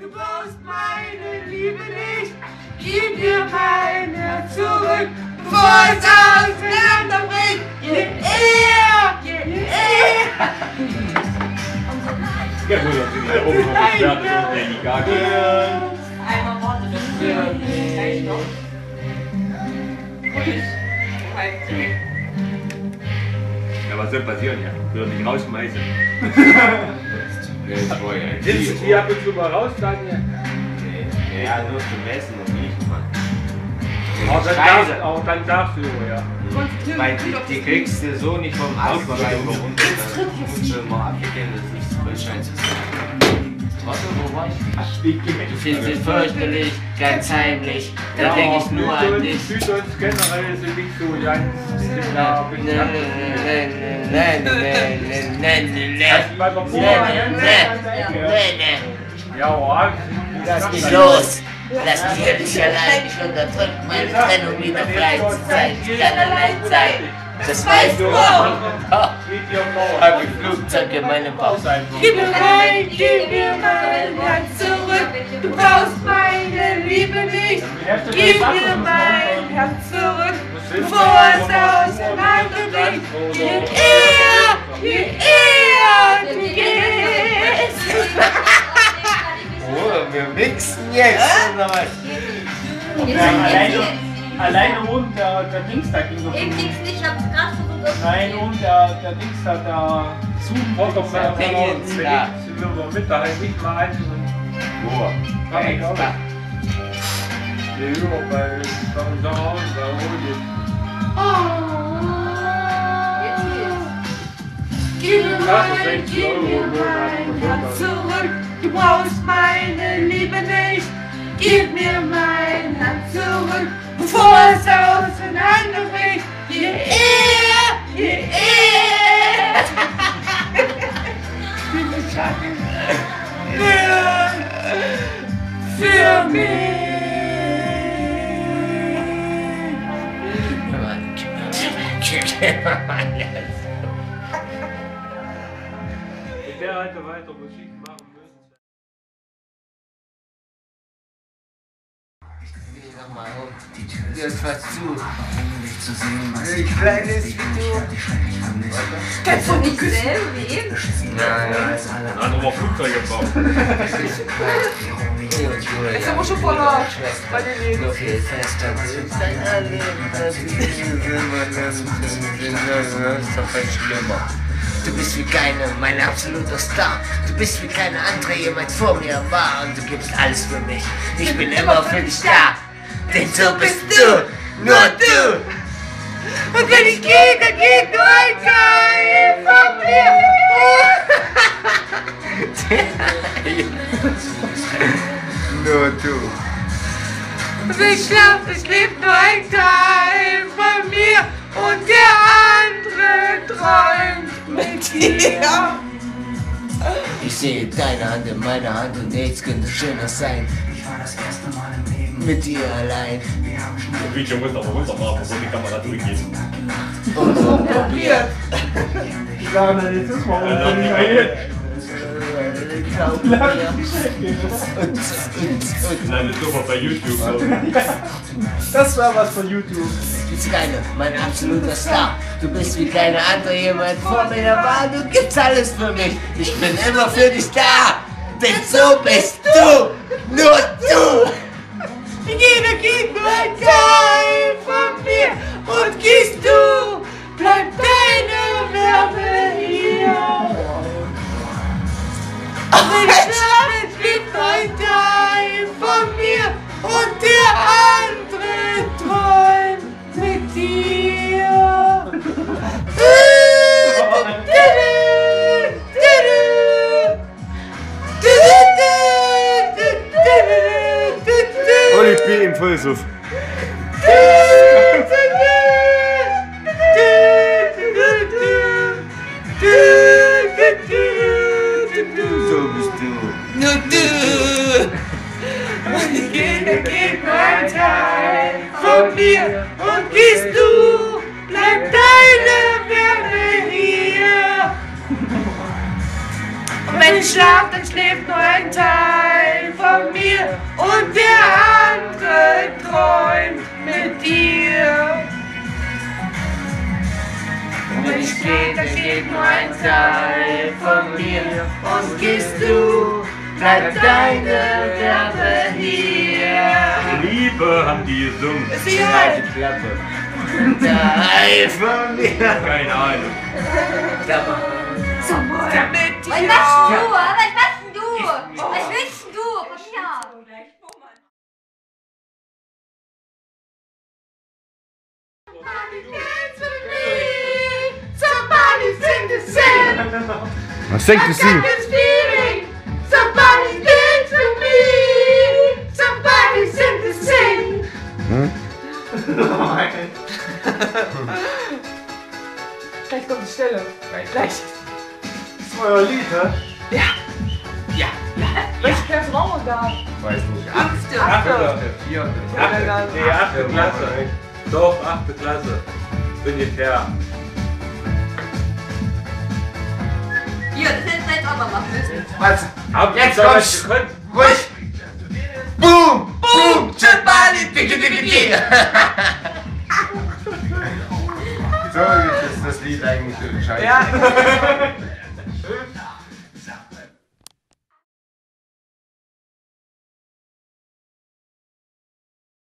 Du brauchst meine Liebe nicht, gib mir mein Herz zurück, bevor es auseinanderbricht. Je eher, je eher. Ja gut, das sind die oben die Gage. Einmal Worte dafür, gleich noch. Ja, was soll passieren? Ja, wir nicht rausschmeißen. Nimmst du die ab und zu mal raus, Daniel? Nee. Ja, nur zum Messen und nicht, Mann. Auch dann darfst du, ja. Weil die kriegst du so nicht vom Ausbereiten runter. Das musst du mal abwickeln, das ist voll scheiße. Warte, wo war ich? Du findest es fürchterlich, ganz heimlich, da denke ich nur an dich. Süddeutsch generell sind nicht so ganz... Ja, Lass mich los! Lass mich hier nicht allein, ich unterdrück meine Trennung wieder frei zu sein. Ich kann allein sein. Das weißt du auch. Hab ich Flugzeuge in meinem Bauch. gib mir mein Herz zurück. Du brauchst meine Liebe nicht, gib mir mein Herz zurück, bevor es auseinanderbricht. Je eher du gehst. Oh, wir mixen jetzt, oder was? Alleine und der Dings da ging so. Ich krieg's nicht, ich hab's gerade versucht. Nein, und der Dings da Zoom kommt auf seiner sind wir mit daheim nicht mal ein. Wo? Kann ich auch nicht. Ja, bei unserem Haus, bei Oli. Gib mir mein Herz zurück, du brauchst meine Liebe nicht. Gib mir mein Herz zurück, bevor es auseinanderbricht. Je eher, je eher. Für mich. Der hätte weiter Musik machen müssen. Sag mal, jetzt was zu. Ich kleines wie du. Kannst du nicht selber wie eben? Nein. Andere mal Flugzeuge bauen. Ich hab auch schon voller bei den Läden. Noch viel fester. Das ist doch viel schlimmer. Du bist wie keine, mein absoluter Star. Du bist wie keine andere jemals vor mir war. Und du gibst alles für mich. Ich bin immer für dich da. Denn so bist du, nur du. Und wenn ich gehe, dann geht nur ein Teil von mir. Nur du. Und wenn ich schlafe, es lebt nur ein Teil von mir. Und der andere träumt mit dir. Ich sehe deine Hand in meiner Hand und nichts könnte schöner sein. Ich war das erste Mal im Leben Mit dir allein. Wir haben schon Das Video muss aber runter machen, bevor die Kamera durchgeht. Und Probiert. Ich sage, jetzt ist mal Nein, das ist super bei YouTube. So. Das war was von YouTube. Du bist keine, mein absoluter Star. Du bist wie keine andere jemand vor mir war. Du gibst alles für mich. Ich bin immer für dich da. Denn so bist du. Nur du. Jeder gibt nur ein Teil von mir. Und gehst du, bleibt deine Wärme hier. Wenn ich schlafe, lebt ein Teil von mir. Und der andere träumt mit dir. Oli P im Vollsuff. So bist du. Nur du. Jeder gibt ein Teil von mir. Und gehst du, bleibt deine Wärme hier. Und wenn ich schlaf, dann schläft nur ein Teil von mir und der andere träumt mit dir. Und wenn ich gehe, dann geht nur ein Teil von mir. Und gehst du, bleibt deine Wärme hier. Liebe haben die gesungen. Sie halt Die Klappe. Teil von mir. Keine Ahnung. damit Was machst du? Was machst du? Was willst du? Komm her. Somebody sing the sing. Was denkt ihr I got this feeling. Somebody dance with me. Somebody sing the sing. Gleich kommt die Stelle. Gleich. Das ist euer Lied, hä? Welche Klasse waren wir da? Weiß nicht. Achte. Vierte. Nee, 8. Klasse. Doch, 8. Klasse. Militär. Hier, das hättest du jetzt auch mal machen müssen. Was? Habt ihr Jetzt doch kommt's. was gekonnt? Ruhig! Boom! Boom! Somebody dicke dicke dicke! So ist das Lied eigentlich scheiße. Ja.